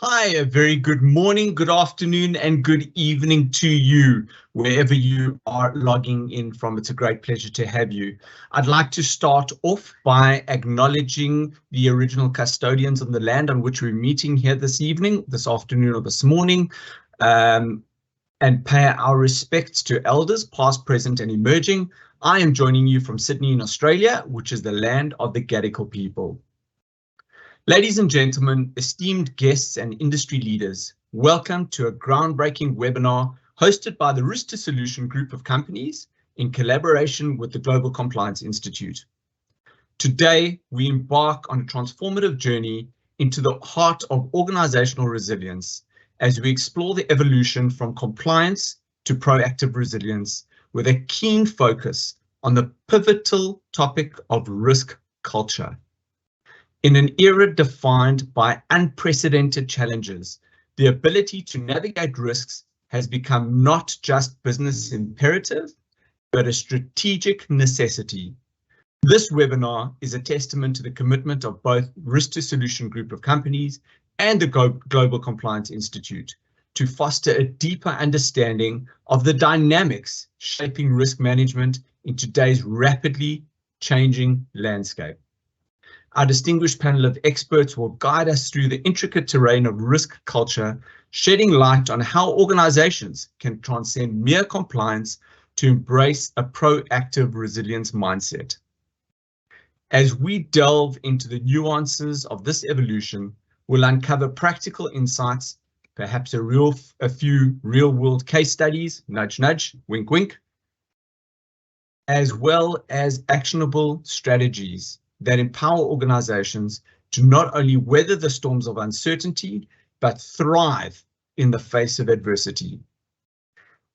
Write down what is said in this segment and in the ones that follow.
Hi, a very good morning, good afternoon, and good evening to you, wherever you are logging in from. It's a great pleasure to have you. I'd like to start off by acknowledging the original custodians of the land on which we're meeting here this evening, this afternoon, or this morning, and pay our respects to elders, past, present, and emerging. I am joining you from Sydney in Australia, which is the land of the Gadigal people. Ladies and gentlemen, esteemed guests and industry leaders, welcome to a groundbreaking webinar hosted by the Risk to Solution group of companies in collaboration with the Global Compliance Institute. Today, we embark on a transformative journey into the heart of organizational resilience as we explore the evolution from compliance to proactive resilience with a keen focus on the pivotal topic of risk culture. In an era defined by unprecedented challenges, the ability to navigate risks has become not just business imperative, but a strategic necessity. This webinar is a testament to the commitment of both Risk to Solution group of companies and the Global Compliance Institute to foster a deeper understanding of the dynamics shaping risk management in today's rapidly changing landscape. Our distinguished panel of experts will guide us through the intricate terrain of risk culture, shedding light on how organizations can transcend mere compliance to embrace a proactive resilience mindset. As we delve into the nuances of this evolution, we'll uncover practical insights, perhaps a few real-world case studies, nudge, nudge, wink, wink, as well as actionable strategies that empower organizations to not only weather the storms of uncertainty, but thrive in the face of adversity.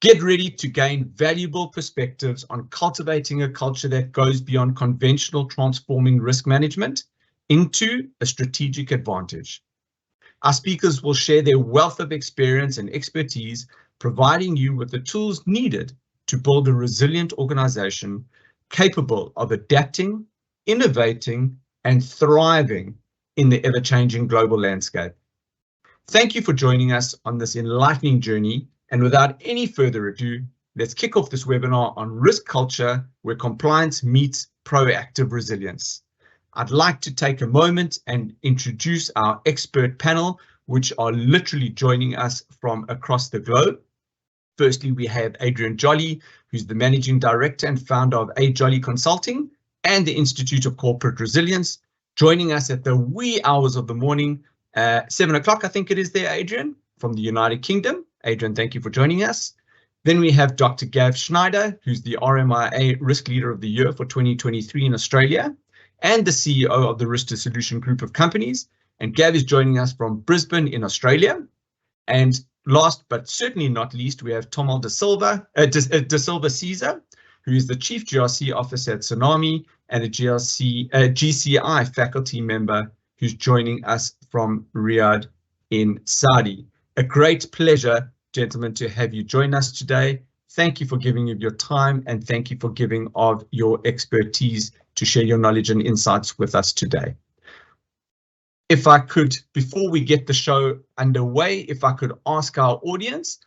Get ready to gain valuable perspectives on cultivating a culture that goes beyond conventional transforming risk management into a strategic advantage. Our speakers will share their wealth of experience and expertise, providing you with the tools needed to build a resilient organization capable of adapting, innovating, and thriving in the ever-changing global landscape. Thank you for joining us on this enlightening journey, and without any further ado, let's kick off this webinar on risk culture, where compliance meets proactive resilience. I'd like to take a moment and introduce our expert panel, which are literally joining us from across the globe. Firstly, we have Adrian Jolly, who's the Managing Director and founder of A Jolly Consulting and the Institute of Corporate Resilience, joining us at the wee hours of the morning, 7 o'clock, I think it is there, Adrian, from the United Kingdom. Adrian, thank you for joining us. Then we have Dr. Gav Schneider, who's the RMIA Risk Leader of the Year for 2023 in Australia, and the CEO of the Risk to Solution group of companies. And Gav is joining us from Brisbane in Australia. And last but certainly not least, we have Tomal De Silva Caesar, who is the Chief GRC Officer at Tsunami and a GCI faculty member who's joining us from Riyadh in Saudi. A great pleasure, gentlemen, to have you join us today. Thank you for giving of your time, and thank you for giving of your expertise to share your knowledge and insights with us today. If I could, before we get the show underway, if I could ask our audience,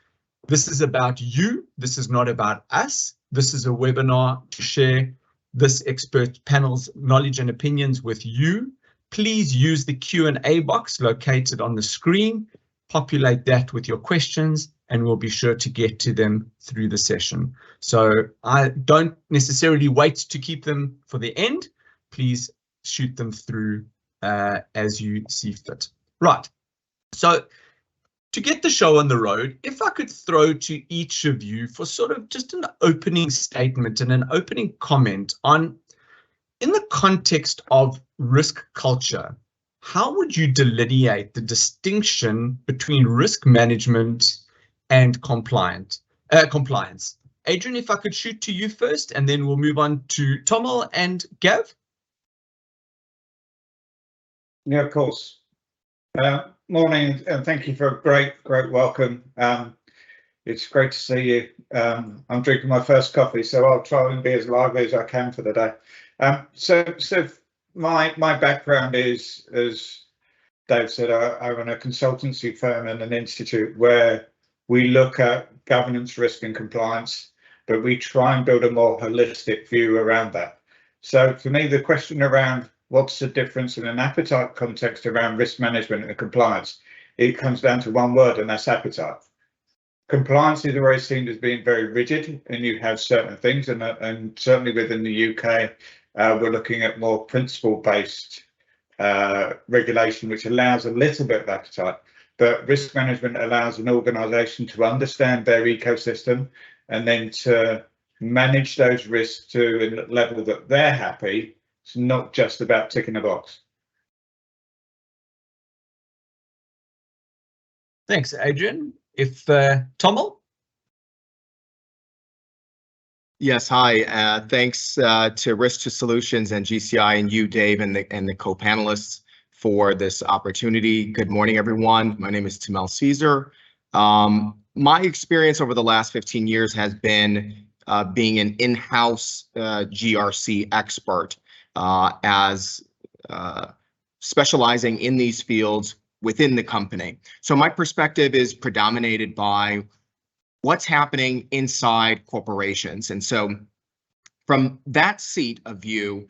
this is about you, this is not about us. This is a webinar to share this expert panel's knowledge and opinions with you. Please use the Q&A box located on the screen, populate that with your questions, and we'll be sure to get to them through the session. So I don't necessarily wait to keep them for the end. Please shoot them through as you see fit. Right, so to get the show on the road, if I could throw to each of you for sort of just an opening statement and an opening comment on, in the context of risk culture, how would you delineate the distinction between risk management and compliance? Adrian, if I could shoot to you first, and then we'll move on to Tomal and Gav. Yeah, of course. Morning, and thank you for a great welcome. It's great to see you. I'm drinking my first coffee, so I'll try and be as lively as I can for the day. So my background is, as Dave said, I run a consultancy firm and an institute where we look at governance, risk and compliance, but we try and build a more holistic view around that. So for me, the question around what's the difference in an appetite context around risk management and compliance, it comes down to one word, and that's appetite. Compliance is always seen as being very rigid, and you have certain things, and certainly within the UK, we're looking at more principle-based regulation, which allows a little bit of appetite. But risk management allows an organisation to understand their ecosystem and then to manage those risks to a level that they're happy. It's not just about ticking a box. Thanks, Adrian. If Tomal? Yes, hi. Thanks to Risk2Solutions and GCI and you, Dave, and the co-panelists for this opportunity. Good morning, everyone. My name is Tamel Caesar. My experience over the last 15 years has been being an in-house GRC expert, as specializing in these fields within the company. So my perspective is predominated by what's happening inside corporations. And so from that seat of view,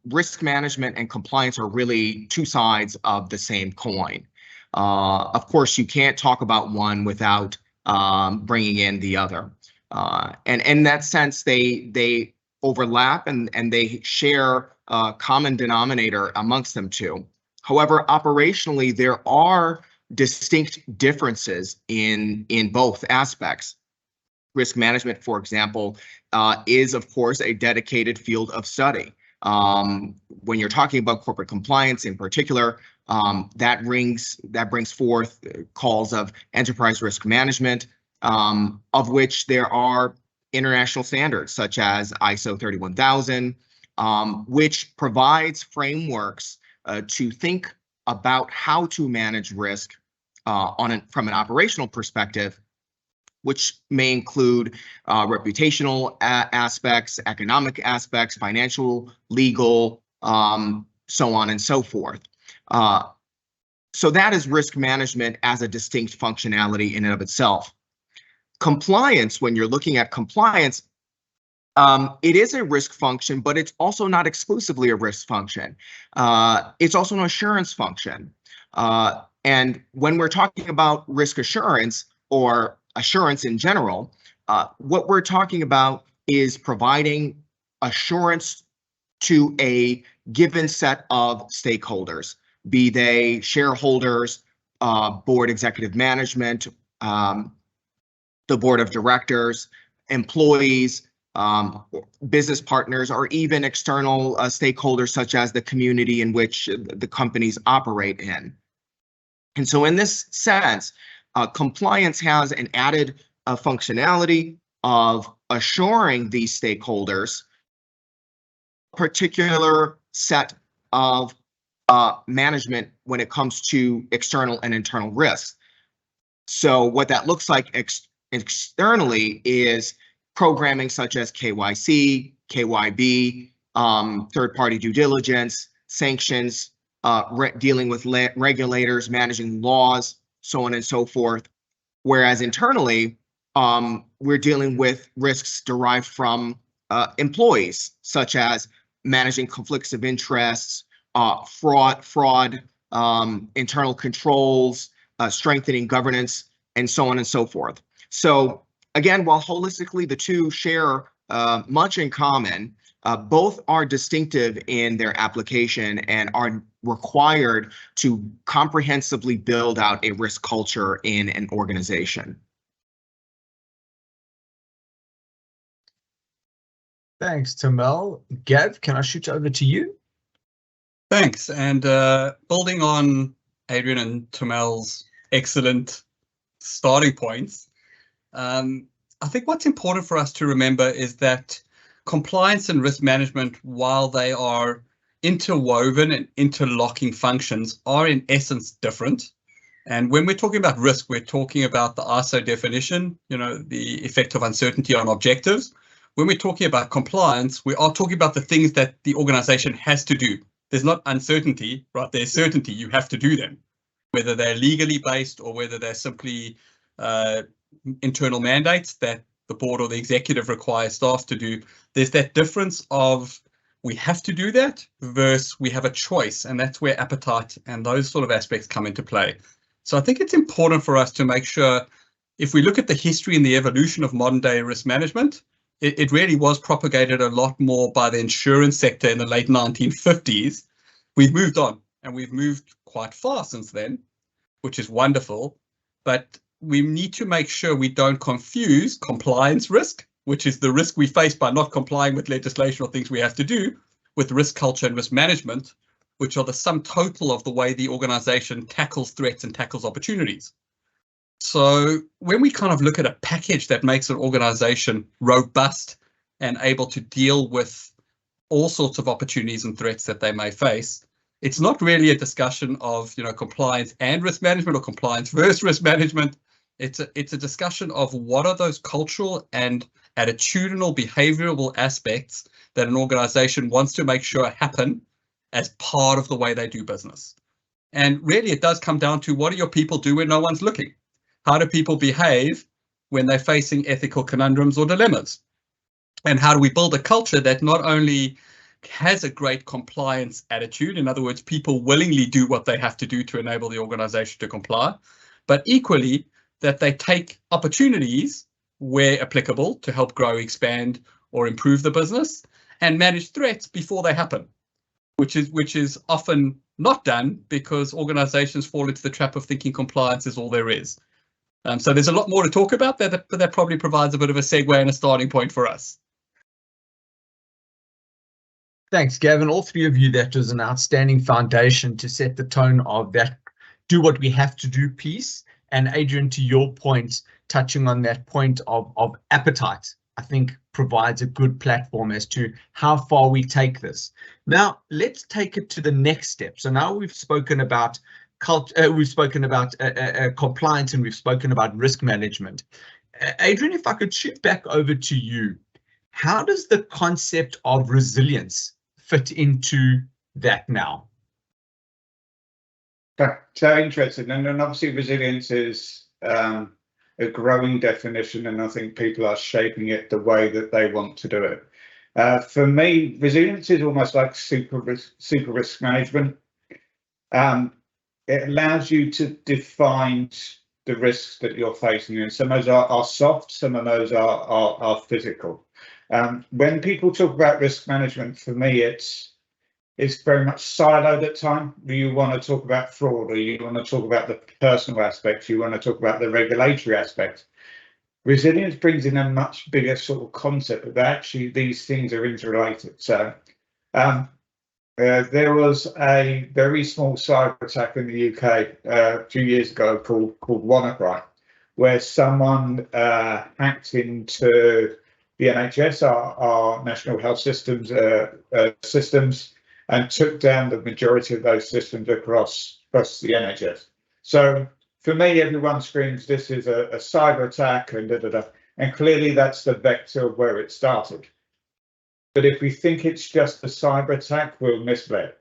risk management and compliance are really two sides of the same coin. Of course, you can't talk about one without bringing in the other. And in that sense, they overlap and they share a common denominator amongst them too. However, operationally, there are distinct differences in both aspects. Risk management, for example, is of course a dedicated field of study. When you're talking about corporate compliance in particular, that brings forth calls of enterprise risk management, of which there are international standards such as ISO 31000, which provides frameworks to think about how to manage risk from an operational perspective, which may include reputational aspects, economic aspects, financial, legal, so on and so forth. So that is risk management as a distinct functionality in and of itself. Compliance, when you're looking at compliance, it is a risk function, but it's also not exclusively a risk function. It's also an assurance function. And when we're talking about risk assurance or assurance in general, what we're talking about is providing assurance to a given set of stakeholders, be they shareholders, board executive management, the board of directors, employees, business partners, or even external stakeholders such as the community in which the companies operate in. And so in this sense, compliance has an added functionality of assuring these stakeholders a particular set of management when it comes to external and internal risks. So what that looks like externally is programming such as KYC, KYB, third-party due diligence, sanctions, dealing with regulators, managing laws, so on and so forth. Whereas internally, we're dealing with risks derived from employees, such as managing conflicts of interests, fraud, internal controls, strengthening governance, and so on and so forth. So again, while holistically the two share much in common, both are distinctive in their application and are required to comprehensively build out a risk culture in an organization. Thanks, Tamel. Gav, can I shoot over to you? Thanks. And building on Adrian and Tamel's excellent starting points, I think what's important for us to remember is that compliance and risk management, while they are interwoven and interlocking functions, are in essence different. And when we're talking about risk, we're talking about the ISO definition, the effect of uncertainty on objectives. When we're talking about compliance, we are talking about the things that the organization has to do there's not uncertainty, right? There's certainty. You have to do them, whether they're legally based or whether they're simply internal mandates that the board or the executive requires staff to do. There's that difference of we have to do that versus we have a choice, and that's where appetite and those sort of aspects come into play. So I think it's important for us to make sure, if we look at the history and the evolution of modern day risk management, it really was propagated a lot more by the insurance sector in the late 1950s. We've moved on, and we've moved quite far since then, which is wonderful. But we need to make sure we don't confuse compliance risk, which is the risk we face by not complying with legislation or things we have to do, with risk culture and risk management, which are the sum total of the way the organization tackles threats and tackles opportunities. So when we kind of look at a package that makes an organization robust and able to deal with all sorts of opportunities and threats that they may face, it's not really a discussion of, compliance and risk management or compliance versus risk management. It's a discussion of what are those cultural and attitudinal behavioral aspects that an organization wants to make sure happen as part of the way they do business. And really, it does come down to, what do your people do when no one's looking? How do people behave when they're facing ethical conundrums or dilemmas? And how do we build a culture that not only has a great compliance attitude, in other words, people willingly do what they have to do to enable the organization to comply, but equally that they take opportunities where applicable to help grow, expand, or improve the business, and manage threats before they happen, which is often not done because organizations fall into the trap of thinking compliance is all there is. So there's a lot more to talk about there, but that probably provides a bit of a segue and a starting point for us. Thanks, Gavin. All three of you, that was an outstanding foundation to set the tone of that do what we have to do piece. And Adrian, to your point, touching on that point of appetite, I think provides a good platform as to how far we take this. Now, let's take it to the next step. So now we've spoken about we've spoken about compliance, and we've spoken about risk management. Adrian, if I could shoot back over to you, how does the concept of resilience fit into that now? So interesting, and obviously resilience is a growing definition, and I think people are shaping it the way that they want to do it. For me, resilience is almost like super risk management. It allows you to define the risks that you're facing, and some of those are soft, some of those are physical. When people talk about risk management, for me, it's very much siloed at times. You want to talk about fraud, or you want to talk about the personal aspects, you want to talk about the regulatory aspects. Resilience brings in a much bigger sort of concept of actually these things are interrelated. So there was a very small cyber attack in the UK a few years ago called WannaCry, where someone hacked into the NHS, our National Health Systems, and took down the majority of those systems across the NHS. So for me, everyone screams this is a cyber attack and and clearly that's the vector of where it started. But if we think it's just a cyber attack, we'll mislead.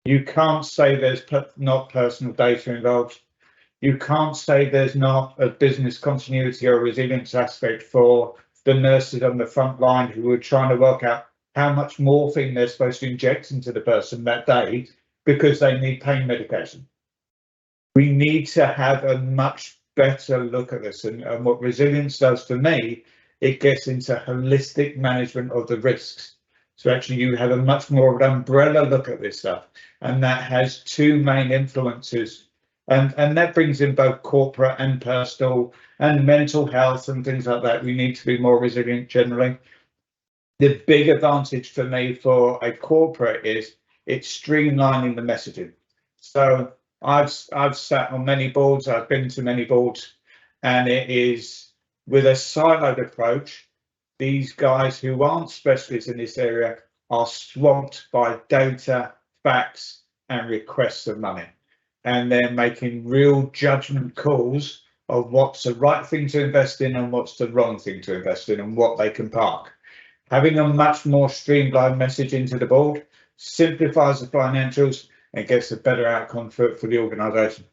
You can't say there's not personal data involved. You can't say there's not a business continuity or resilience aspect for the nurses on the front line who are trying to work out how much morphine they're supposed to inject into the person that day because they need pain medication. We need to have a much better look at this, and what resilience does for me, it gets into holistic management of the risks. So actually you have a much more of an umbrella look at this stuff, and that has two main influences, and that brings in both corporate and personal and mental health and things like that. We need to be more resilient generally. The big advantage for me for a corporate is it's streamlining the messaging. So I've sat on many boards, I've been to many boards, and it is with a siloed approach. These guys who aren't specialists in this area are swamped by data, facts, and requests of money, and they're making real judgment calls of what's the right thing to invest in and what's the wrong thing to invest in and what they can park. Having a much more streamlined message into the board simplifies the financials, and gets a better outcome for the organisation.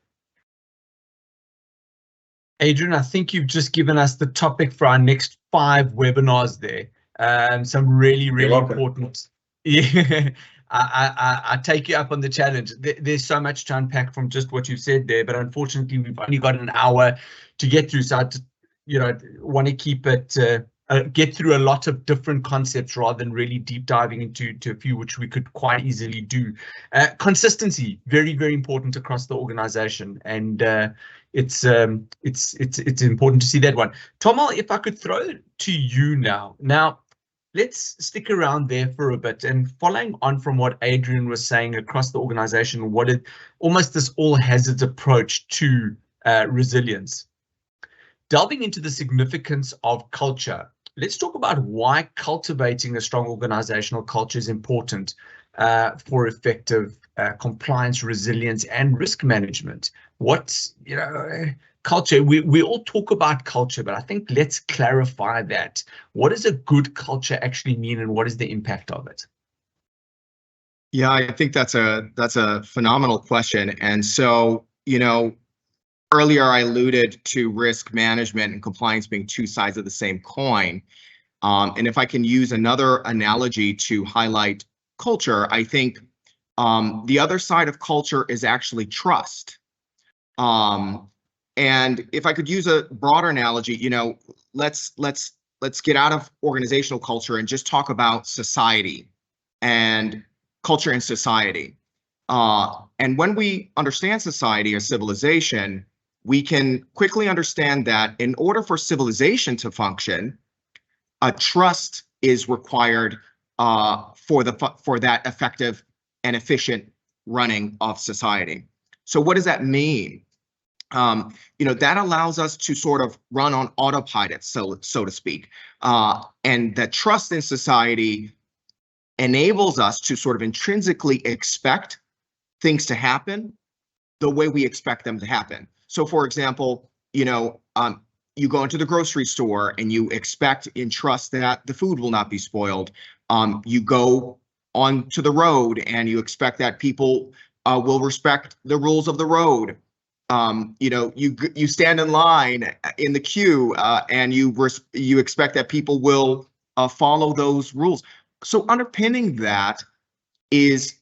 Adrian, I think you've just given us the topic for our next 5 webinars there. Some really important. Yeah, I take you up on the challenge. There's so much to unpack from just what you've said there, but unfortunately we've only got an hour to get through. So I want to keep it, get through a lot of different concepts rather than really deep diving into a few, which we could quite easily do. Consistency, very, very important across the organization, and it's important to see that one. Tomal, if I could throw it to you now. Now, let's stick around there for a bit, and following on from what Adrian was saying across the organization, almost this all hazards approach to resilience. Delving into the significance of culture, let's talk about why cultivating a strong organizational culture is important for effective compliance, resilience, and risk management. What's, culture, we all talk about culture, but I think let's clarify that. What does a good culture actually mean, and what is the impact of it? Yeah, I think that's a phenomenal question. And so, earlier I alluded to risk management and compliance being 2 sides of the same coin. And if I can use another analogy to highlight culture, I think the other side of culture is actually trust. And if I could use a broader analogy, let's get out of organizational culture and just talk about society and culture and society. And when we understand society or civilization, we can quickly understand that in order for civilization to function, a trust is required for that effective and efficient running of society. So what does that mean? That allows us to sort of run on autopilot, so to speak. And that trust in society enables us to sort of intrinsically expect things to happen the way we expect them to happen. So, for example, you go into the grocery store and you expect and trust that the food will not be spoiled. You go onto the road and you expect that people will respect the rules of the road. You stand in line in the queue and you expect that people will follow those rules. So underpinning that is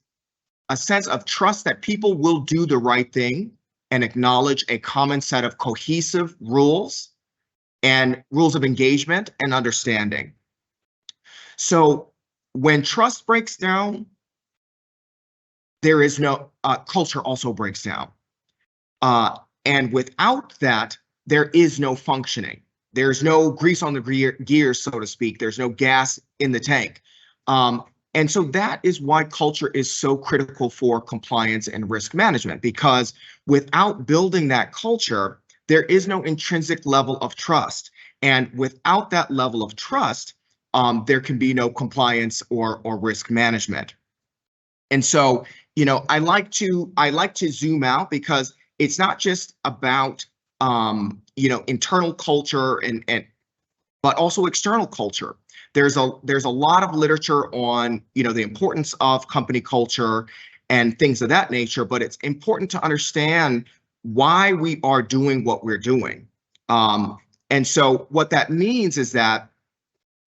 a sense of trust that people will do the right thing and acknowledge a common set of cohesive rules and rules of engagement and understanding. So when trust breaks down, there is no culture also breaks down. And without that, there is no functioning. There's no grease on the gears, so to speak. There's no gas in the tank. And so that is why culture is so critical for compliance and risk management, because without building that culture, there is no intrinsic level of trust. And without that level of trust, there can be no compliance or risk management. And so, I like to zoom out, because it's not just about internal culture but also external culture. There's a lot of literature on the importance of company culture and things of that nature, but it's important to understand why we are doing what we're doing. And so what that means is that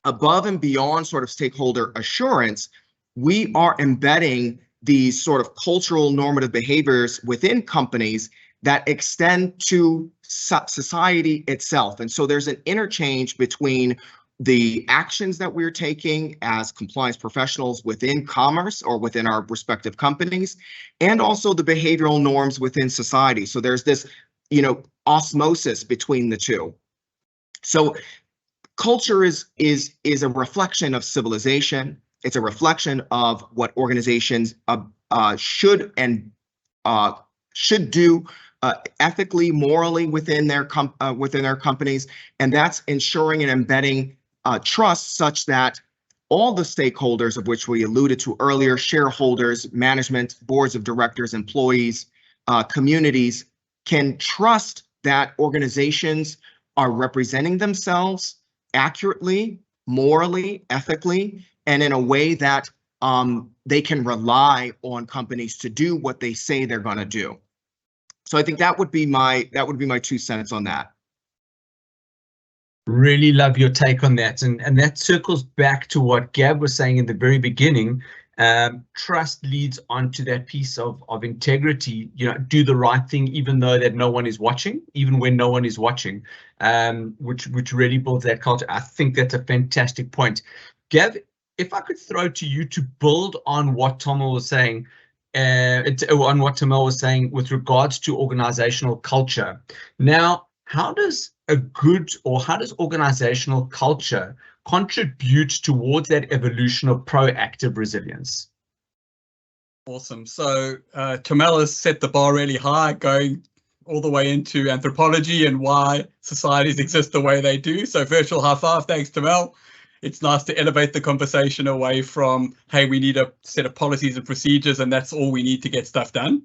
above and beyond sort of stakeholder assurance, we are embedding these sort of cultural normative behaviors within companies that extend to society itself. And so there's an interchange between the actions that we're taking as compliance professionals within commerce or within our respective companies, and also the behavioral norms within society. So there's this, osmosis between the two. So culture is a reflection of civilization. It's a reflection of what organizations should do ethically, morally within their companies, and that's ensuring and embedding trust such that all the stakeholders, of which we alluded to earlier, shareholders, management, boards of directors, employees, communities, can trust that organizations are representing themselves accurately, morally, ethically, and in a way that they can rely on companies to do what they say they're going to do. So I think that would be my 2 cents on that. Really love your take on that, and that circles back to what Gab was saying in the very beginning. Trust leads on to that piece of integrity. Do the right thing even though that no one is watching, even when no one is watching, which really builds that culture. I think that's a fantastic point. Gab, if I could throw to you to build on what Tamil was saying, with regards to organizational culture. Now, how does organizational culture contribute towards that evolution of proactive resilience? Awesome. So Tamil has set the bar really high, going all the way into anthropology and why societies exist the way they do. So virtual high five. Thanks, Tamil. It's nice to elevate the conversation away from, hey, we need a set of policies and procedures and that's all we need to get stuff done.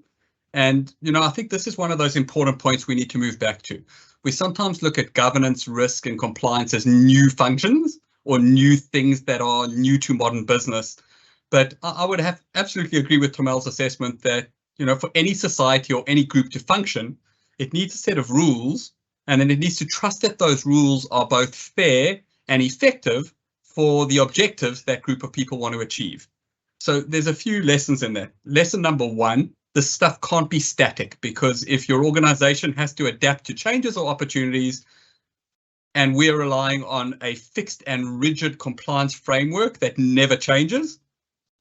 And, I think this is one of those important points we need to move back to. We sometimes look at governance, risk and compliance as new functions or new things that are new to modern business. But I would have absolutely agree with Tamil's assessment that, for any society or any group to function, it needs a set of rules, and then it needs to trust that those rules are both fair and effective for the objectives that group of people want to achieve. So there's a few lessons in that. Lesson number one, this stuff can't be static, because if your organization has to adapt to changes or opportunities, and we're relying on a fixed and rigid compliance framework that never changes,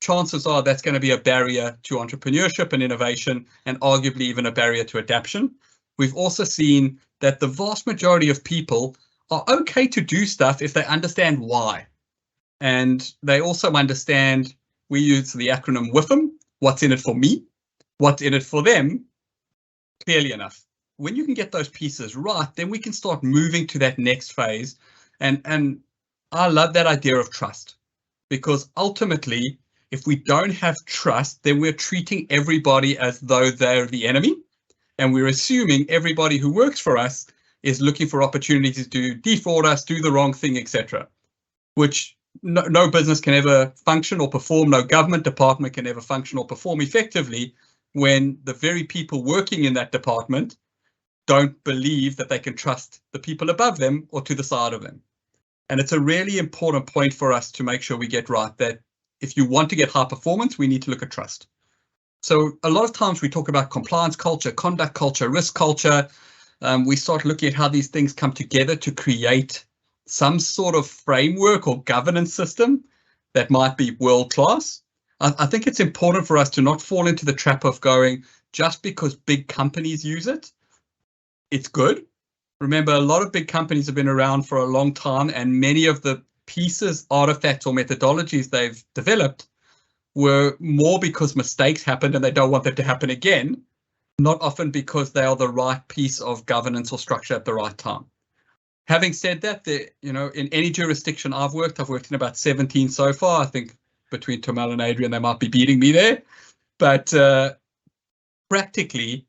chances are that's going to be a barrier to entrepreneurship and innovation, and arguably even a barrier to adaptation. We've also seen that the vast majority of people are okay to do stuff if they understand why. And they also understand, we use the acronym WIFM, what's in it for me, what's in it for them, clearly enough. When you can get those pieces right, then we can start moving to that next phase. And I love that idea of trust, because ultimately, if we don't have trust, then we're treating everybody as though they're the enemy. And we're assuming everybody who works for us is looking for opportunities to defraud us, do the wrong thing, etc. Which no business can ever function or perform, no government department can ever function or perform effectively when the very people working in that department don't believe that they can trust the people above them or to the side of them. And it's a really important point for us to make sure we get right, that if you want to get high performance, we need to look at trust. So a lot of times we talk about compliance culture, conduct culture, risk culture. We start looking at how these things come together to create some sort of framework or governance system that might be world class. I think it's important for us to not fall into the trap of going, just because big companies use it, it's good. Remember, a lot of big companies have been around for a long time, and many of the pieces, artifacts or methodologies they've developed were more because mistakes happened and they don't want them to happen again, not often because they are the right piece of governance or structure at the right time. Having said that, in any jurisdiction I've worked in about 17 so far. I think between Tamil and Adrian, they might be beating me there. But practically,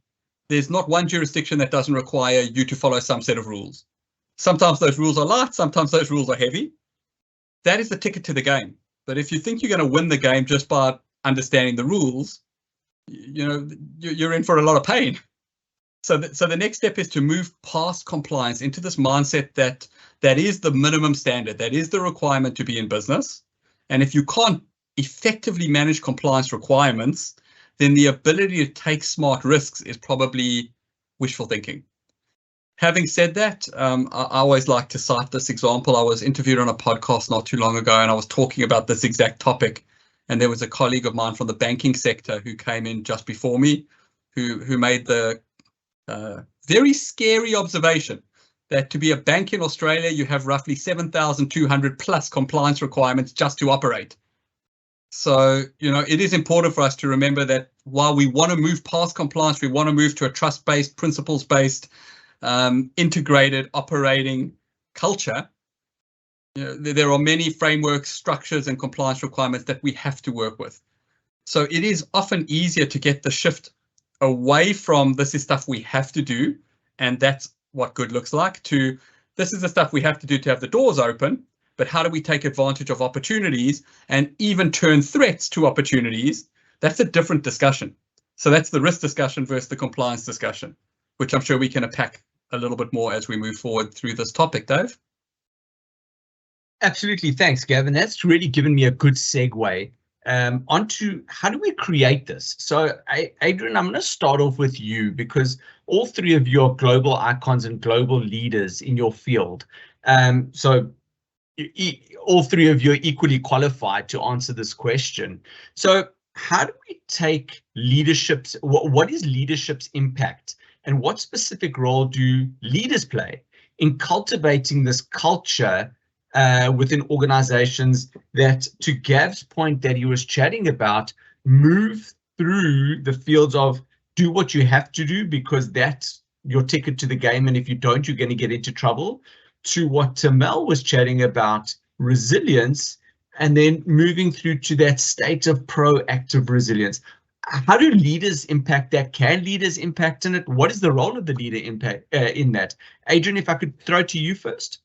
there's not one jurisdiction that doesn't require you to follow some set of rules. Sometimes those rules are light, sometimes those rules are heavy. That is the ticket to the game. But if you think you're going to win the game just by understanding the rules, you're in for a lot of pain. So the next step is to move past compliance into this mindset that is the minimum standard, that is the requirement to be in business. And if you can't effectively manage compliance requirements, then the ability to take smart risks is probably wishful thinking. Having said that, I always like to cite this example. I was interviewed on a podcast not too long ago, and I was talking about this exact topic. And there was a colleague of mine from the banking sector who came in just before me, who made the very scary observation that to be a bank in Australia, you have roughly 7,200 plus compliance requirements just to operate. So, it is important for us to remember that while we want to move past compliance, we want to move to a trust-based, principles-based, integrated operating culture. There are many frameworks, structures, and compliance requirements that we have to work with. So it is often easier to get the shift away from this is stuff we have to do, and that's what good looks like, to this is the stuff we have to do to have the doors open, but how do we take advantage of opportunities and even turn threats to opportunities? That's a different discussion. So that's the risk discussion versus the compliance discussion, which I'm sure we can unpack a little bit more as we move forward through this topic, Dave. Absolutely. Thanks, Gavin. That's really given me a good segue onto how do we create this? So, Adrian, I'm going to start off with you because all three of you are global icons and global leaders in your field. So all three of you are equally qualified to answer this question. So how do we take leadership's, what is leadership's impact and what specific role do leaders play in cultivating this culture within organizations that, to Gav's point that he was chatting about, move through the fields of do what you have to do because that's your ticket to the game, and if you don't, you're going to get into trouble, to what Tamel was chatting about, resilience, and then moving through to that state of proactive resilience. How do leaders impact that? Can leaders impact in it? What is the role of the leader impact in that? Adrian, if I could throw it to you first.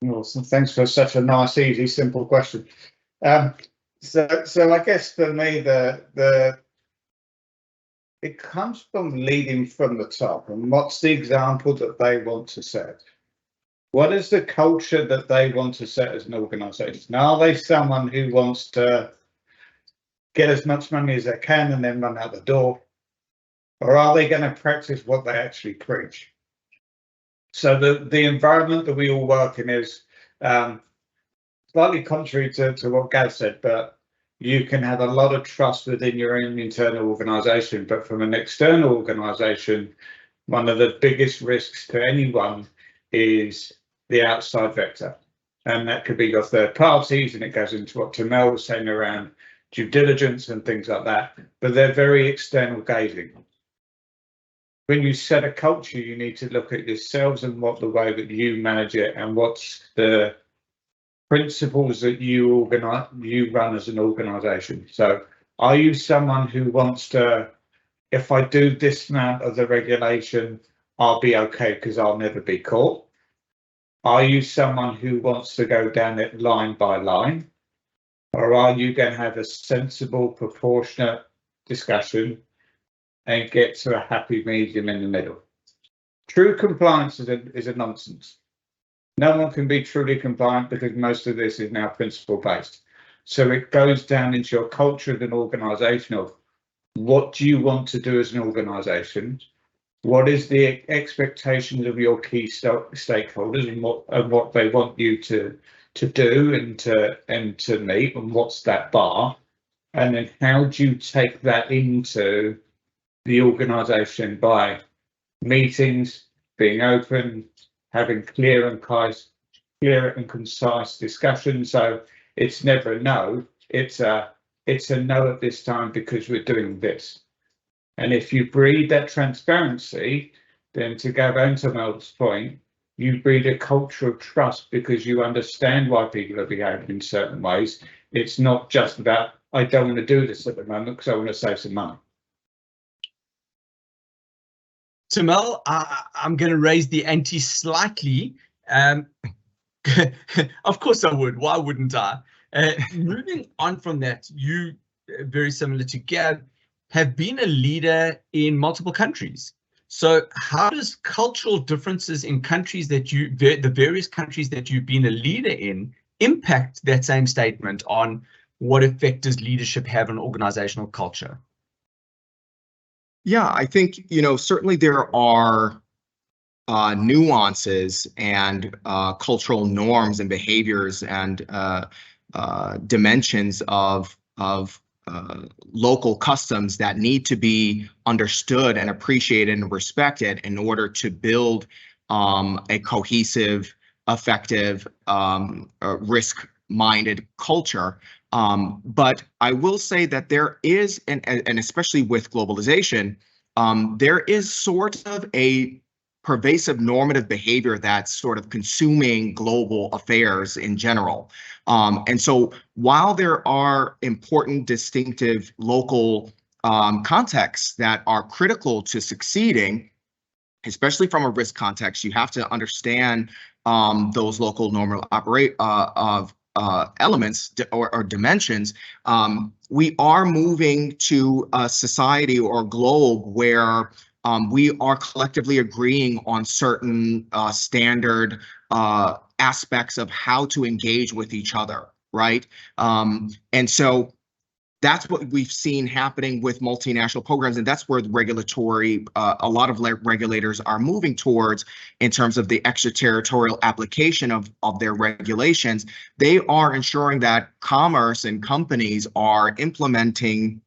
Awesome. Thanks for such a nice, easy, simple question. So I guess for me, it comes from leading from the top, and what's the example that they want to set? What is the culture that they want to set as an organisation? Now, are they someone who wants to get as much money as they can and then run out the door? Or are they going to practice what they actually preach? So the environment that we all work in is slightly contrary to what Gav said, but you can have a lot of trust within your own internal organisation. But from an external organisation, one of the biggest risks to anyone is the outside vector. And that could be your third parties, and it goes into what Tamel was saying around due diligence and things like that. But they're very external gazing. When you set a culture, you need to look at yourselves and what the way that you manage it and what's the principles that you run as an organisation. So are you someone who wants to, if I do this amount of the regulation, I'll be okay because I'll never be caught? Are you someone who wants to go down it line by line? Or are you going to have a sensible, proportionate discussion and get to a happy medium in the middle? True compliance is a nonsense. No one can be truly compliant because most of this is now principle based. So it goes down into your culture of an organisation of what do you want to do as an organisation? What is the expectations of your key stakeholders and what they want you to do and to meet, and what's that bar? And then how do you take that into the organisation by meetings, being open, having clear and concise discussion? So it's never a no, it's a no at this time because we're doing this. And if you breed that transparency, then to go back to Mel's point, you breed a culture of trust because you understand why people are behaving in certain ways. It's not just about, I don't want to do this at the moment because I want to save some money. Tamel, I'm going to raise the ante slightly. Of course I would. Why wouldn't I? Moving on from that, you, very similar to Gav, have been a leader in multiple countries. So how does cultural differences in countries that the various countries that you've been a leader in, impact that same statement on what effect does leadership have on organizational culture? Yeah, I think, certainly there are nuances and cultural norms and behaviors and dimensions of local customs that need to be understood and appreciated and respected in order to build a cohesive, effective, risk-minded culture. But I will say that there is, and especially with globalization, there is sort of a pervasive normative behavior that's sort of consuming global affairs in general. And so while there are important, distinctive local contexts that are critical to succeeding, especially from a risk context, you have to understand those local normal elements or dimensions, we are moving to a society or globe where we are collectively agreeing on certain standard aspects of how to engage with each other, right? And so that's what we've seen happening with multinational programs, and that's where the regulatory, a lot of regulators are moving towards in terms of the extraterritorial application of their regulations. They are ensuring that commerce and companies are implementing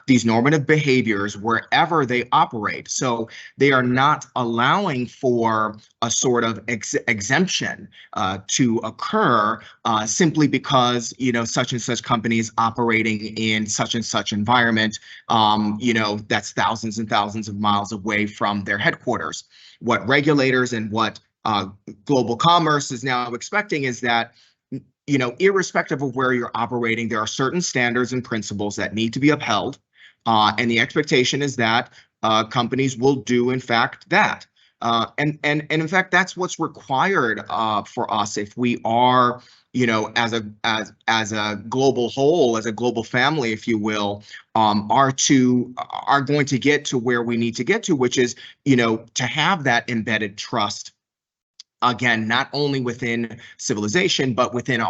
these normative behaviors wherever they operate. So they are not allowing for a sort of exemption to occur simply because, you know, such and such company is operating in such and such environment, you know, that's thousands and thousands of miles away from their headquarters. What regulators and what global commerce is now expecting is that, you know, irrespective of where you're operating, there are certain standards and principles that need to be upheld. And the expectation is that companies will do, in fact, that. And in fact, that's what's required for us if we are, you know, as a global whole, as a global family, if you will, are going to get to where we need to get to, which is, you know, to have that embedded trust. Again, not only within civilization, but within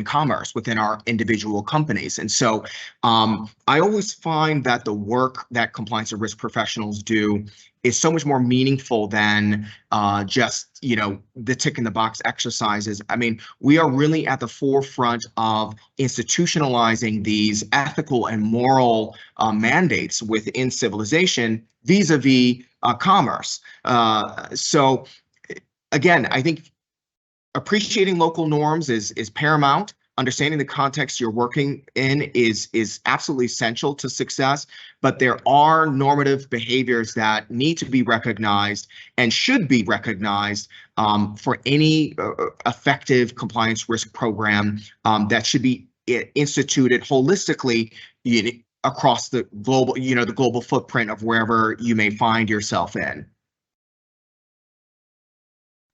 commerce, within our individual companies. And so I always find that the work that compliance and risk professionals do is so much more meaningful than just, you know, the tick in the box exercises. I mean, we are really at the forefront of institutionalizing these ethical and moral mandates within civilization vis-a-vis commerce. So again, I think appreciating local norms is paramount. Understanding the context you're working in is absolutely essential to success, but there are normative behaviors that need to be recognized and should be recognized for any effective compliance risk program that should be instituted holistically across the global, you know, the global footprint of wherever you may find yourself in.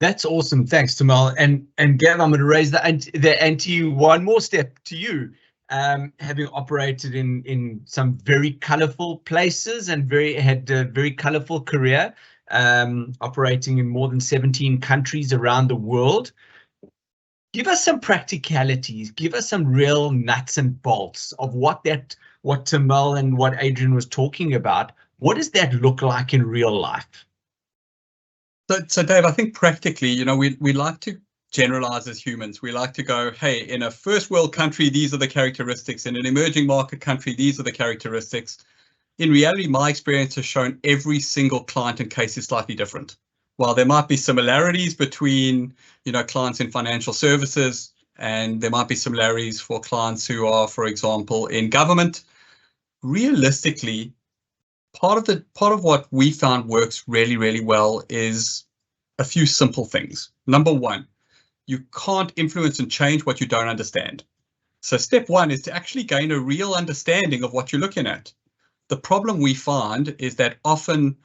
That's awesome. Thanks, Tamal. And Gav, I'm going to raise the ante one more step to you. Having operated in some very colorful places and had a very colorful career, operating in more than 17 countries around the world. Give us some practicalities. Give us some real nuts and bolts of what Tamal and what Adrian was talking about. What does that look like in real life? So Dave, I think practically, you know, we like to generalize as humans. We like to go, hey, in a first world country, these are the characteristics. In an emerging market country, these are the characteristics. In reality, my experience has shown every single client and case is slightly different. While there might be similarities between, you know, clients in financial services, and there might be similarities for clients who are, for example, in government, realistically, part of what we found works really, really well is a few simple things. Number one, you can't influence and change what you don't understand. So step one is to actually gain a real understanding of what you're looking at. The problem we find is that often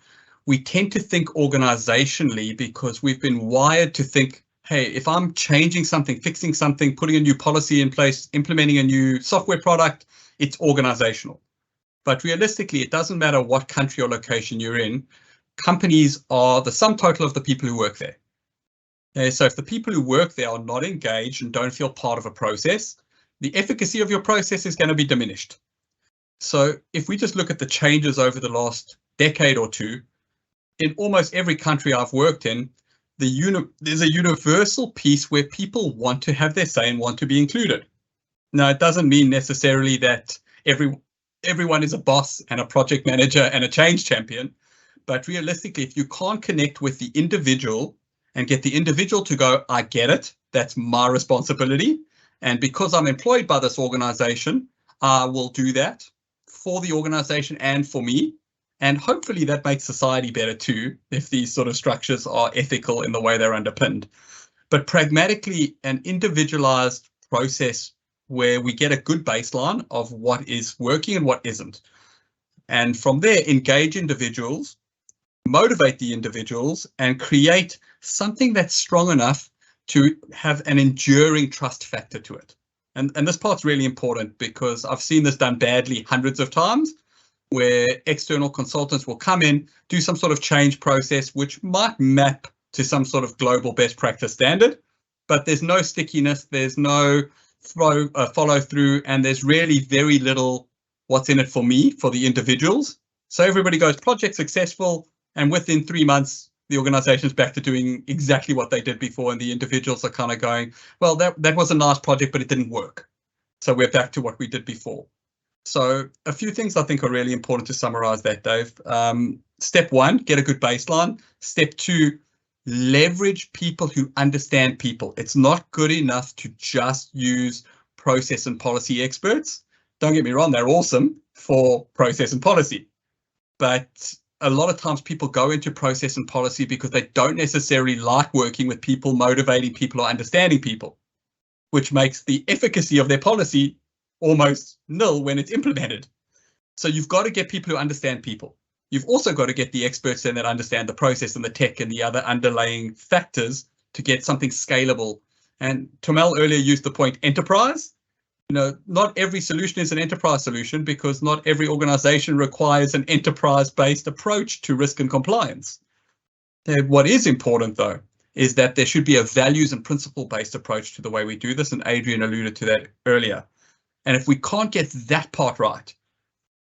we tend to think organizationally because we've been wired to think, hey, if I'm changing something, fixing something, putting a new policy in place, implementing a new software product, it's organizational. But realistically, it doesn't matter what country or location you're in. Companies are the sum total of the people who work there. Okay, so if the people who work there are not engaged and don't feel part of a process, the efficacy of your process is going to be diminished. So if we just look at the changes over the last decade or two, in almost every country I've worked in, there's a universal piece where people want to have their say and want to be included. Now, it doesn't mean necessarily that everyone is a boss and a project manager and a change champion. But realistically, if you can't connect with the individual and get the individual to go, I get it, that's my responsibility. And because I'm employed by this organization, I will do that for the organization and for me. And hopefully that makes society better too, if these sort of structures are ethical in the way they're underpinned. But pragmatically, an individualized process where we get a good baseline of what is working and what isn't. And from there, engage individuals, motivate the individuals, and create something that's strong enough to have an enduring trust factor to it. And this part's really important because I've seen this done badly hundreds of times, where external consultants will come in, do some sort of change process, which might map to some sort of global best practice standard, but there's no stickiness, there's no follow through, and there's really very little what's in it for me, for the individuals. So everybody goes project successful, and within 3 months, the organization's back to doing exactly what they did before, and the individuals are kind of going, well, that was a nice project, but it didn't work. So we're back to what we did before. So a few things I think are really important to summarize that, Dave. Step 1, get a good baseline. Step 2, leverage people who understand people. It's not good enough to just use process and policy experts. Don't get me wrong, they're awesome for process and policy. But a lot of times people go into process and policy because they don't necessarily like working with people, motivating people, or understanding people, which makes the efficacy of their policy almost nil when it's implemented. So you've got to get people who understand people. You've also got to get the experts in that understand the process and the tech and the other underlying factors to get something scalable. And Tomel earlier used the point enterprise. You know, not every solution is an enterprise solution because not every organization requires an enterprise-based approach to risk and compliance. What is important, though, is that there should be a values and principle-based approach to the way we do this, and Adrian alluded to that earlier. And if we can't get that part right,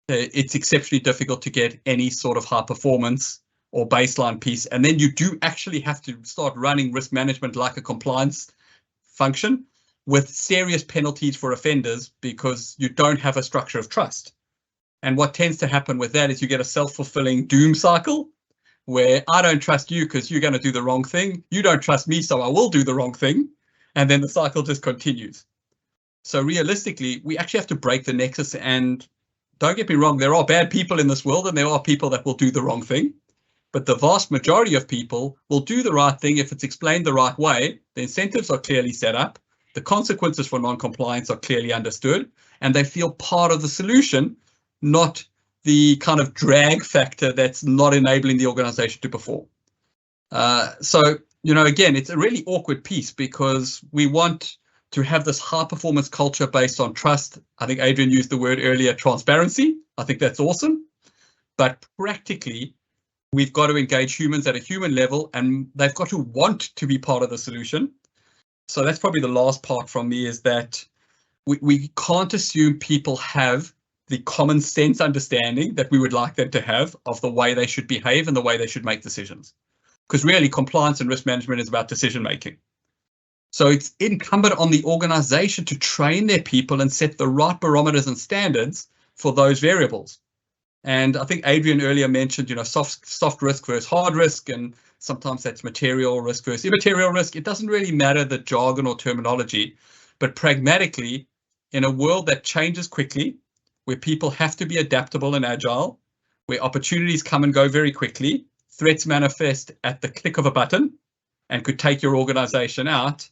it's exceptionally difficult to get any sort of high performance or baseline piece. And then you do actually have to start running risk management like a compliance function with serious penalties for offenders because you don't have a structure of trust. And what tends to happen with that is you get a self-fulfilling doom cycle where I don't trust you because you're going to do the wrong thing. You don't trust me, so I will do the wrong thing. And then the cycle just continues. So realistically, we actually have to break the nexus. And don't get me wrong, there are bad people in this world and there are people that will do the wrong thing. But the vast majority of people will do the right thing if it's explained the right way. The incentives are clearly set up. The consequences for non-compliance are clearly understood, and they feel part of the solution, not the kind of drag factor that's not enabling the organization to perform. So, you know, again, it's a really awkward piece because we want to have this high performance culture based on trust. I think Adrian used the word earlier, transparency. I think that's awesome. But practically, we've got to engage humans at a human level, and they've got to want to be part of the solution. So that's probably the last part from me, is that we can't assume people have the common sense understanding that we would like them to have of the way they should behave and the way they should make decisions. Because really, compliance and risk management is about decision making. So it's incumbent on the organization to train their people and set the right barometers and standards for those variables. And I think Adrian earlier mentioned, you know, soft risk versus hard risk, and sometimes that's material risk versus immaterial risk. It doesn't really matter the jargon or terminology, but pragmatically, in a world that changes quickly, where people have to be adaptable and agile, where opportunities come and go very quickly, threats manifest at the click of a button and could take your organization out.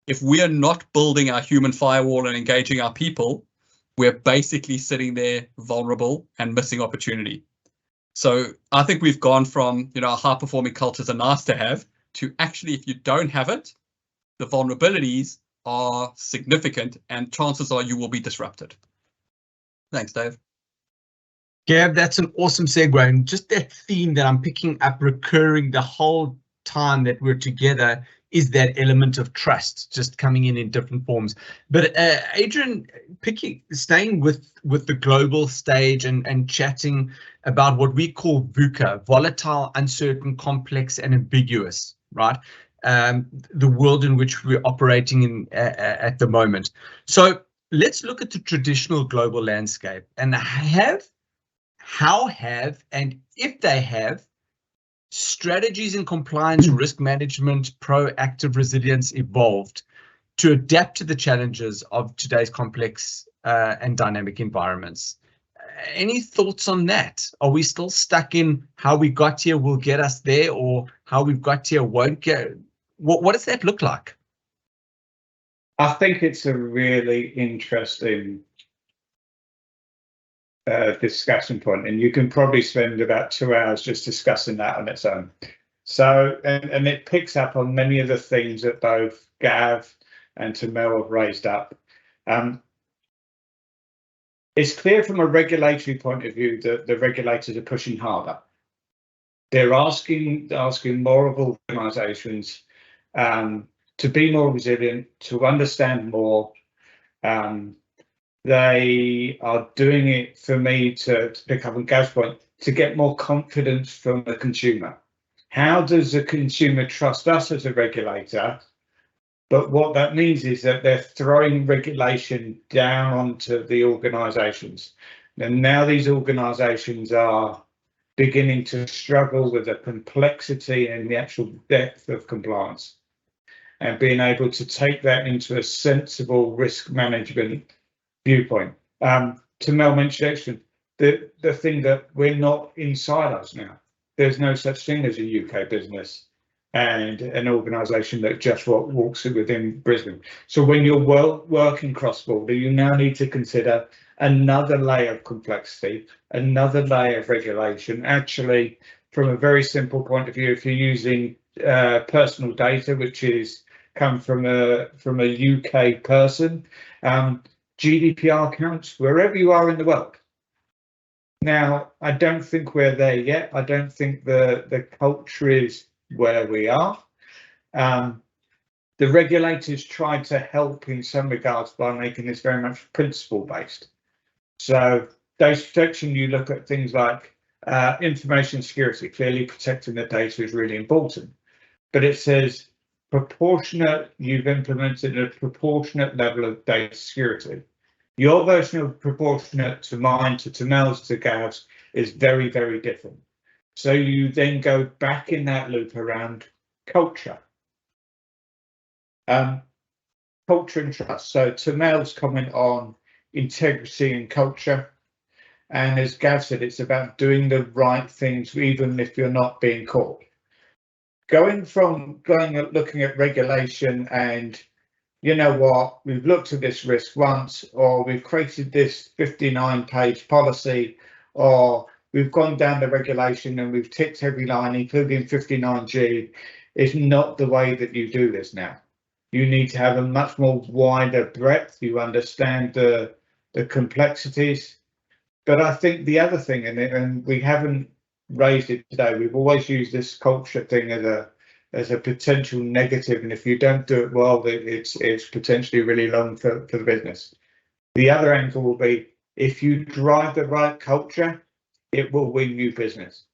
If we're not building our human firewall and engaging our people, we're basically sitting there vulnerable and missing opportunity. So I think we've gone from, you know, a high-performing culture is a nice to have to actually, if you don't have it, the vulnerabilities are significant and chances are you will be disrupted. Thanks, Dave. Gab, that's an awesome segue. And just that theme that I'm picking up recurring the whole time that we're together is that element of trust just coming in different forms. But Adrian, staying with the global stage and chatting about what we call VUCA, volatile, uncertain, complex, and ambiguous, right? The world in which we're operating in at the moment. So let's look at the traditional global landscape and how have, and if they have, strategies in compliance, risk management, proactive resilience evolved to adapt to the challenges of today's complex and dynamic environments. Any thoughts on that? Are we still stuck in how we got here will get us there, or how we've got here won't get? What does that look like? I think it's a really interesting discussion point, and you can probably spend about 2 hours just discussing that on its own. So, and it picks up on many of the themes that both Gav and Tamil have raised up. It's clear from a regulatory point of view that the regulators are pushing harder. They're asking more of organisations to be more resilient, to understand more. They are doing it, for me, to pick up on Gav's point, to get more confidence from the consumer. How does the consumer trust us as a regulator? But what that means is that they're throwing regulation down onto the organisations. And now these organisations are beginning to struggle with the complexity and the actual depth of compliance, and being able to take that into a sensible risk management viewpoint. Tamil mentioned the thing that we're not in silos now. There's no such thing as a UK business and an organisation that just walks within Brisbane. So when you're working cross-border, you now need to consider another layer of complexity, another layer of regulation. Actually, from a very simple point of view, if you're using personal data, which is come from a UK person, GDPR counts wherever you are in the world. Now, I don't think we're there yet. I don't think the culture is where we are. The regulators tried to help in some regards by making this very much principle based. So data protection, you look at things like information security. Clearly protecting the data is really important, but it says proportionate, you've implemented a proportionate level of data security. Your version of proportionate to mine, to Tamil's, to Gav's is very, very different. So you then go back in that loop around culture. Culture and trust. So Tamil's comment on integrity and culture. And as Gav said, it's about doing the right things, even if you're not being caught. Looking at regulation and, you know what, we've looked at this risk once, or we've created this 59-page policy, or we've gone down the regulation and we've ticked every line, including 59G, is not the way that you do this now. You need to have a much more wider breadth. You understand the complexities. But I think the other thing, and we haven't raised it today, we've always used this culture thing as a potential negative, and if you don't do it well, it's potentially really long for the business. The other angle will be, if you drive the right culture, it will win new business.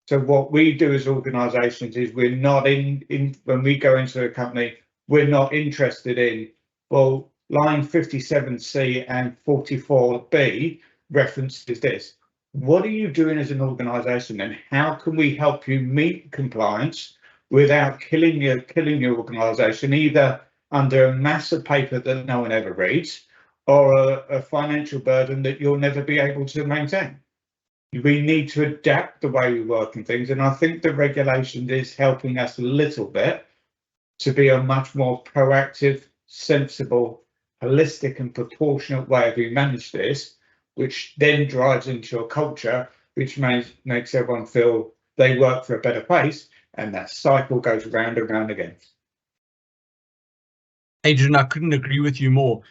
So what we do as organisations is we're not in when we go into a company, we're not interested in, well, line 57C and 44B references this. What are you doing as an organisation, and how can we help you meet compliance without killing your organisation, either under a mass of paper that no one ever reads, or a financial burden that you'll never be able to maintain? We need to adapt the way we work and things, and I think the regulation is helping us a little bit to be a much more proactive, sensible, holistic and proportionate way of we manage this, which then drives into your culture, which makes everyone feel they work for a better place, and that cycle goes round and round again. Adrian, I couldn't agree with you more.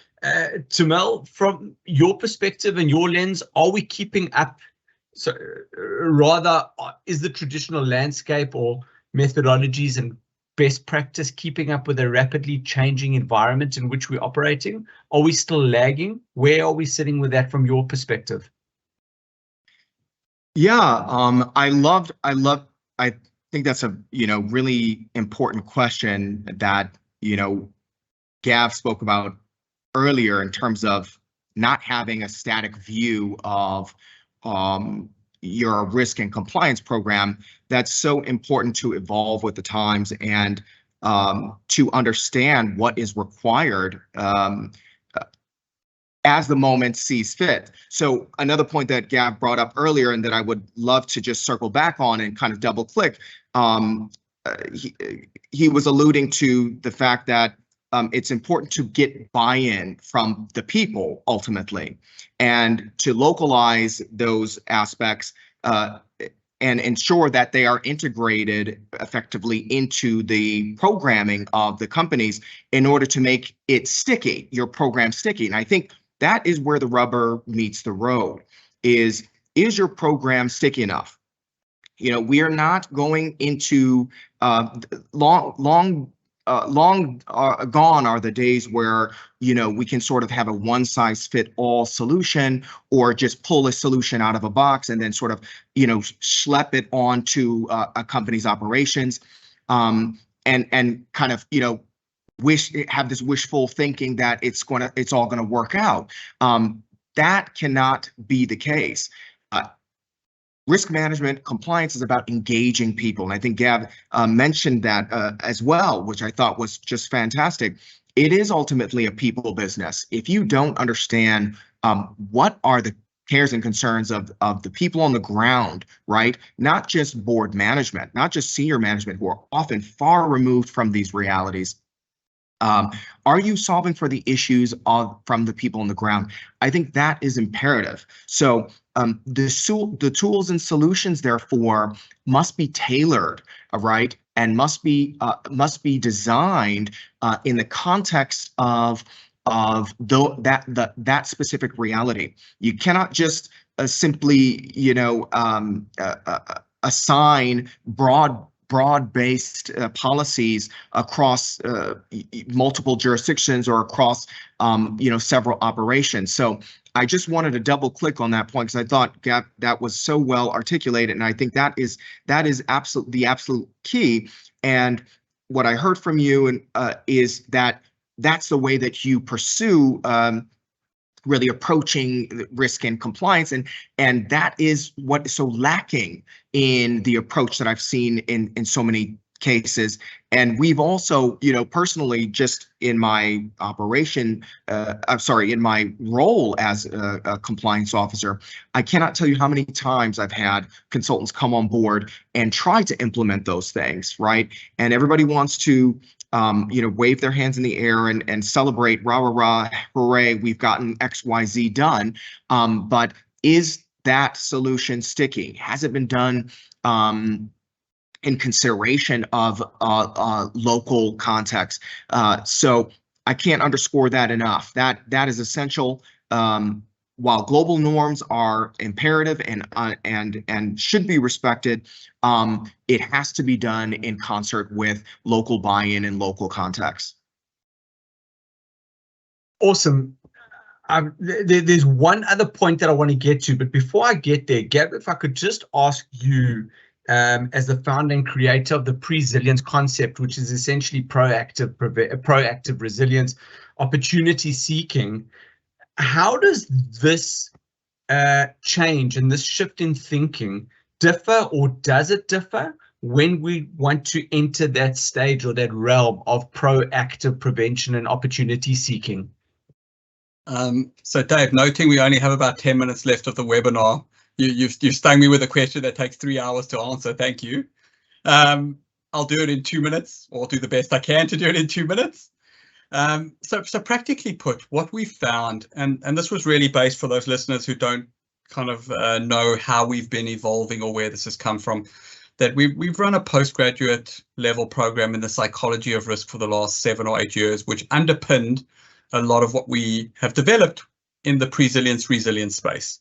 Tamil, from your perspective and your lens, are we keeping up? So rather, is the traditional landscape or methodologies and best practice keeping up with a rapidly changing environment in which we're operating? Are we still lagging? Where are we sitting with that from your perspective? Yeah, I think that's a really important question that Gav spoke about earlier, in terms of not having a static view of your risk and compliance program. That's so important to evolve with the times and to understand what is required as the moment sees fit. So another point that Gav brought up earlier, and that I would love to just circle back on and kind of double click, he was alluding to the fact that it's important to get buy-in from the people ultimately, and to localize those aspects and ensure that they are integrated effectively into the programming of the companies in order to make it sticky, your program sticky. And I think that is where the rubber meets the road. Is your program sticky enough? You know, we are not going into long gone are the days where, you know, we can sort of have a one-size-fit-all solution, or just pull a solution out of a box and then sort of, you know, schlep it onto a company's operations, and kind of, you know, have this wishful thinking that it's all gonna work out. That cannot be the case. Risk management compliance is about engaging people. And I think Gab mentioned that as well, which I thought was just fantastic. It is ultimately a people business. If you don't understand what are the cares and concerns of the people on the ground, right? Not just board management, not just senior management, who are often far removed from these realities. Are you solving for the issues from the people on the ground? I think that is imperative. So the tools and solutions, therefore, must be tailored, right, and must be designed in the context of that specific reality. You cannot just simply, you know, assign broad-based policies across multiple jurisdictions or across you know, several operations. So I just wanted to double click on that point because I thought that was so well articulated, and I think that is the absolute key. And what I heard from you is that that's the way that you pursue really approaching risk and compliance, and that is what is so lacking in the approach that I've seen in so many cases. And we've also, you know, personally, just in my operation, in my role as a compliance officer, I cannot tell you how many times I've had consultants come on board and try to implement those things, right? And everybody wants to you know, wave their hands in the air and celebrate, rah, rah, rah, hooray, we've gotten XYZ done. But is that solution sticky? Has it been done in consideration of local context? So I can't underscore that enough. That is essential. While global norms are imperative and should be respected, it has to be done in concert with local buy-in and local context. Awesome. There's one other point that I want to get to, but before I get there, Gab, if I could just ask you, as the founder and creator of the Presilience concept, which is essentially proactive resilience, opportunity seeking, how does this change and this shift in thinking differ, or does it differ when we want to enter that stage or that realm of proactive prevention and opportunity seeking? So Dave, noting we only have about 10 minutes left of the webinar, you've stung me with a question that takes 3 hours to answer. Thank you. I'll do it in 2 minutes, or do the best I can to do it in 2 minutes. So practically put, what we found, and this was really based for those listeners who don't kind of know how we've been evolving or where this has come from, that we've run a postgraduate level program in the psychology of risk for the last 7 or 8 years, which underpinned a lot of what we have developed in the resilience space.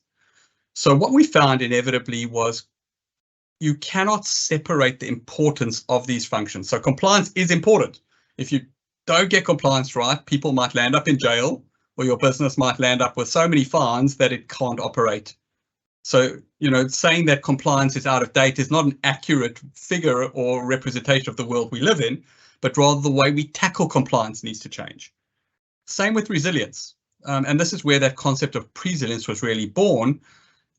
So what we found inevitably was you cannot separate the importance of these functions. So compliance is important. If you don't get compliance right, people might land up in jail, or your business might land up with so many fines that it can't operate. So, you know, saying that compliance is out of date is not an accurate figure or representation of the world we live in, but rather the way we tackle compliance needs to change. Same with resilience. And this is where that concept of presilience was really born.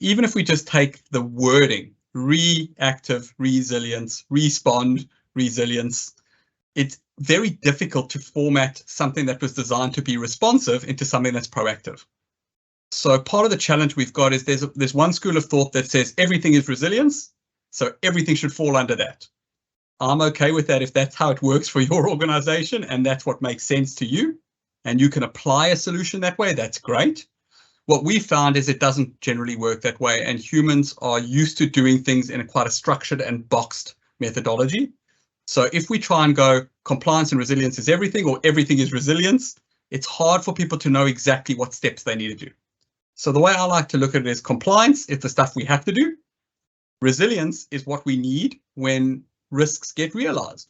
Even if we just take the wording, reactive resilience, respond resilience, it's very difficult to format something that was designed to be responsive into something that's proactive. So part of the challenge we've got is there's one school of thought that says everything is resilience, so everything should fall under that. I'm okay with that if that's how it works for your organization and that's what makes sense to you, and you can apply a solution that way, that's great. What we found is it doesn't generally work that way, and humans are used to doing things in quite a structured and boxed methodology. So if we try and go compliance and resilience is everything, or everything is resilience, it's hard for people to know exactly what steps they need to do. So the way I like to look at it is compliance is the stuff we have to do. Resilience is what we need when risks get realized.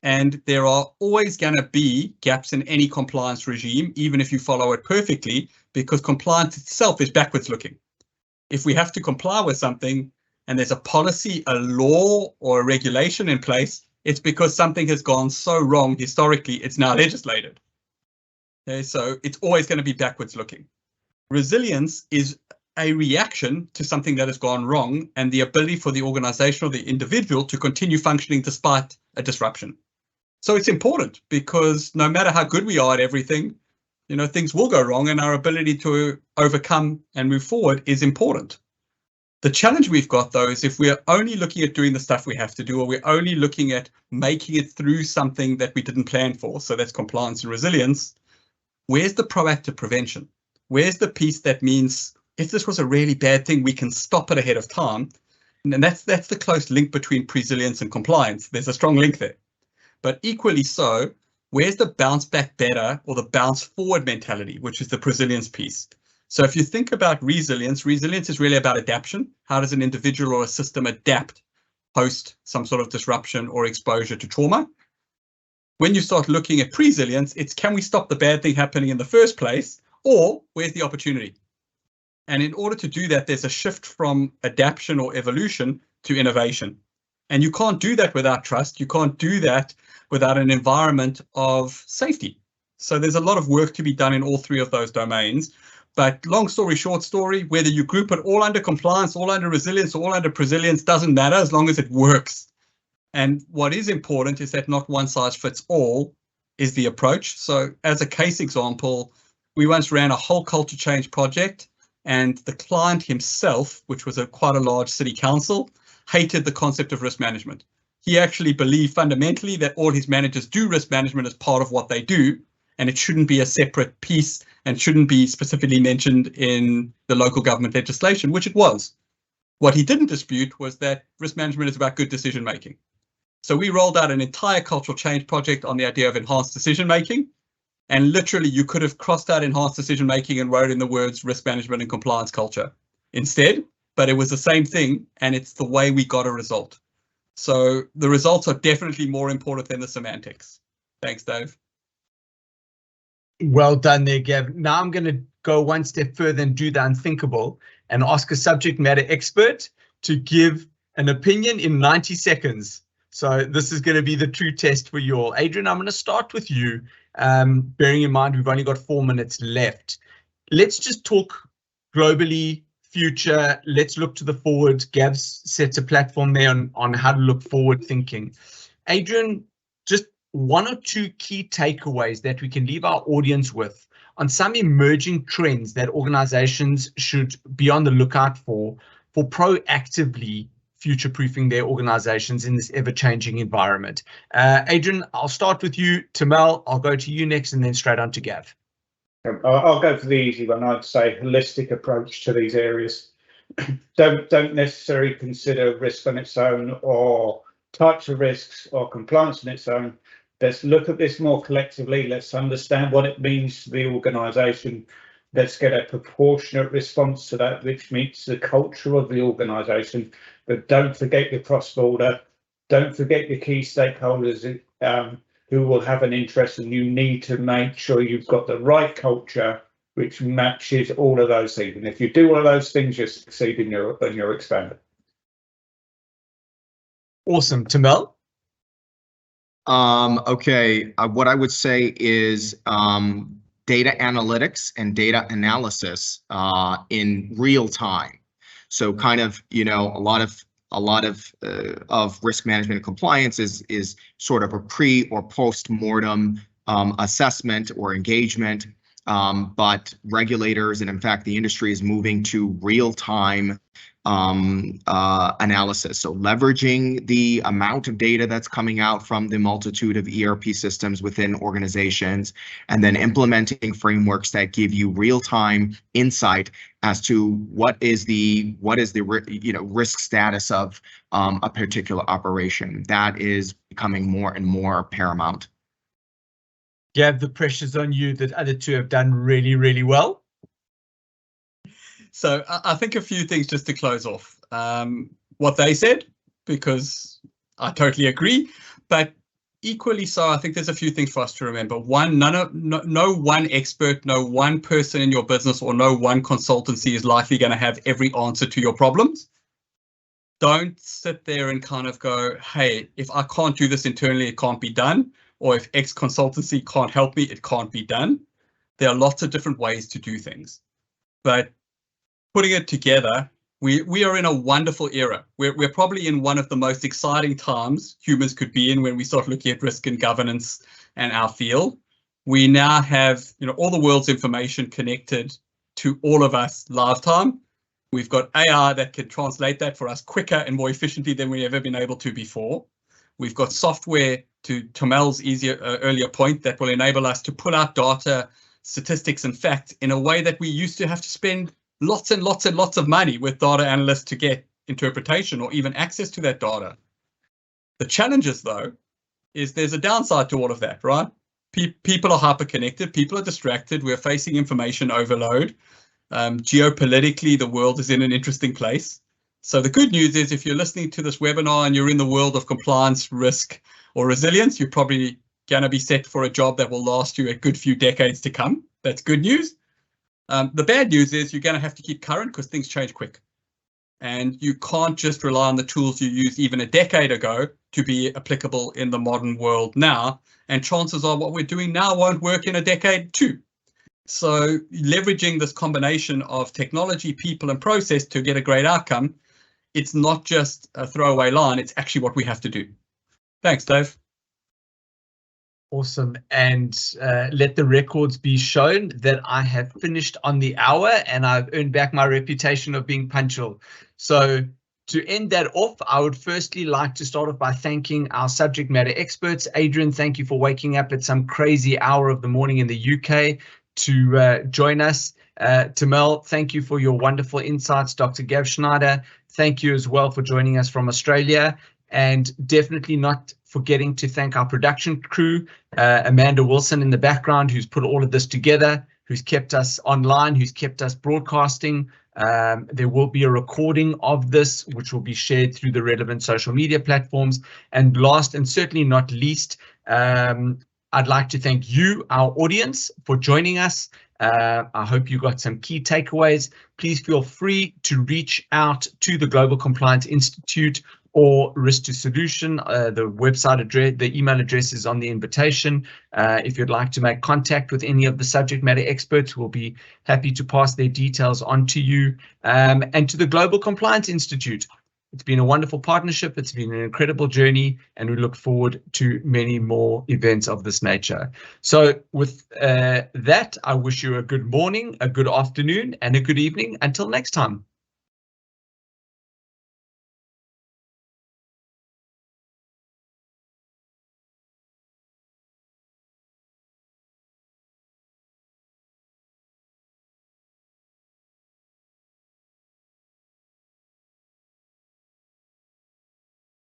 And there are always going to be gaps in any compliance regime, even if you follow it perfectly, because compliance itself is backwards looking. If we have to comply with something and there's a policy, a law, or a regulation in place, it's because something has gone so wrong historically, it's now legislated. Okay, so it's always going to be backwards looking. Resilience is a reaction to something that has gone wrong and the ability for the organization or the individual to continue functioning despite a disruption. So it's important because no matter how good we are at everything, things will go wrong, and our ability to overcome and move forward is important. The challenge we've got, though, is if we're only looking at doing the stuff we have to do, or we're only looking at making it through something that we didn't plan for, so that's compliance and resilience, where's the proactive prevention? Where's the piece that means if this was a really bad thing, we can stop it ahead of time? And that's the close link between resilience and compliance. There's a strong link there. But equally so, where's the bounce back better or the bounce forward mentality, which is the resilience piece? So if you think about resilience is really about adaptation. How does an individual or a system adapt post some sort of disruption or exposure to trauma? When you start looking at resilience, it's can we stop the bad thing happening in the first place, or where's the opportunity? And in order to do that, there's a shift from adaptation or evolution to innovation. And you can't do that without trust. You can't do that without an environment of safety. So there's a lot of work to be done in all three of those domains. But long story, short story, whether you group it all under compliance, all under resilience, all under resilience, doesn't matter as long as it works. And what is important is that not one size fits all is the approach. So as a case example, we once ran a whole culture change project, and the client himself, which was quite a large city council, hated the concept of risk management. He actually believed fundamentally that all his managers do risk management as part of what they do, and it shouldn't be a separate piece and shouldn't be specifically mentioned in the local government legislation, which it was. What he didn't dispute was that risk management is about good decision making. So we rolled out an entire cultural change project on the idea of enhanced decision making. And literally, you could have crossed out enhanced decision making and wrote in the words risk management and compliance culture instead, but it was the same thing, and it's the way we got a result. So the results are definitely more important than the semantics. Thanks, Dave. Well done there, Gav. Now I'm going to go one step further and do the unthinkable and ask a subject matter expert to give an opinion in 90 seconds. So this is going to be the true test for you all. Adrian, I'm going to start with you, bearing in mind we've only got 4 minutes left. Let's just talk globally, future. Let's look to the forward. Gav's sets a platform there on how to look forward thinking. Adrian, just 1 or 2 key takeaways that we can leave our audience with on some emerging trends that organizations should be on the lookout for proactively future-proofing their organizations in this ever-changing environment. Adrian, I'll start with you. Tamel, I'll go to you next, and then straight on to Gav. I'll go for the easy one. I'd say holistic approach to these areas. Don't necessarily consider risk on its own or types of risks or compliance on its own. Let's look at this more collectively. Let's understand what it means to the organisation. Let's get a proportionate response to that, which meets the culture of the organisation. But don't forget your cross-border. Don't forget your key stakeholders who will have an interest, and you need to make sure you've got the right culture which matches all of those things. And if you do all of those things, you succeed in your expander. Awesome. Tamel? Okay, what I would say is data analytics and data analysis in real time. So kind of, a lot of risk management and compliance is sort of a pre or post-mortem assessment or engagement, but regulators and in fact the industry is moving to real-time analysis. So leveraging the amount of data that's coming out from the multitude of ERP systems within organizations, and then implementing frameworks that give you real-time insight as to what is the risk status of a particular operation. That is becoming more and more paramount. Gav, the pressure's on you. The other two have done really, really well. So I think a few things just to close off. What they said, because I totally agree, but equally so, I think there's a few things for us to remember. One, no one expert, no one person in your business or no one consultancy is likely going to have every answer to your problems. Don't sit there and kind of go, hey, if I can't do this internally, it can't be done. Or if X consultancy can't help me, it can't be done. There are lots of different ways to do things. But putting it together, we are in a wonderful era. We're probably in one of the most exciting times humans could be in when we start looking at risk and governance and our field. We now have, all the world's information connected to all of us live time. We've got AI that can translate that for us quicker and more efficiently than we've ever been able to before. We've got software, to Tomel's earlier point, that will enable us to pull out data, statistics and facts in a way that we used to have to spend lots and lots and lots of money with data analysts to get interpretation or even access to that data. The challenges, though, is there's a downside to all of that, right? People are hyper-connected, people are distracted, we're facing information overload. Geopolitically, the world is in an interesting place. So the good news is if you're listening to this webinar and you're in the world of compliance, risk, or resilience, you're probably going to be set for a job that will last you a good few decades to come. That's good news. The bad news is you're going to have to keep current because things change quick. And you can't just rely on the tools you used even a decade ago to be applicable in the modern world now. And chances are what we're doing now won't work in a decade too. So leveraging this combination of technology, people, and process to get a great outcome, it's not just a throwaway line, it's actually what we have to do. Thanks, Dave. Awesome. And let the records be shown that I have finished on the hour and I've earned back my reputation of being punctual. So to end that off, I would firstly like to start off by thanking our subject matter experts. Adrian, thank you for waking up at some crazy hour of the morning in the UK to join us. Tomel, thank you for your wonderful insights. Dr. Gav Schneider, thank you as well for joining us from Australia. And definitely not forgetting to thank our production crew, Amanda Wilson in the background, who's put all of this together, who's kept us online, who's kept us broadcasting. There will be a recording of this, which will be shared through the relevant social media platforms. And last and certainly not least, I'd like to thank you, our audience, for joining us. I hope you got some key takeaways. Please feel free to reach out to the Global Compliance Institute or Risk to Solution. The website address, the email address is on the invitation. If you'd like to make contact with any of the subject matter experts, we'll be happy to pass their details on to you. And to the Global Compliance Institute. It's been a wonderful partnership. It's been an incredible journey, and we look forward to many more events of this nature. So with that, I wish you a good morning, a good afternoon, and a good evening. Until next time.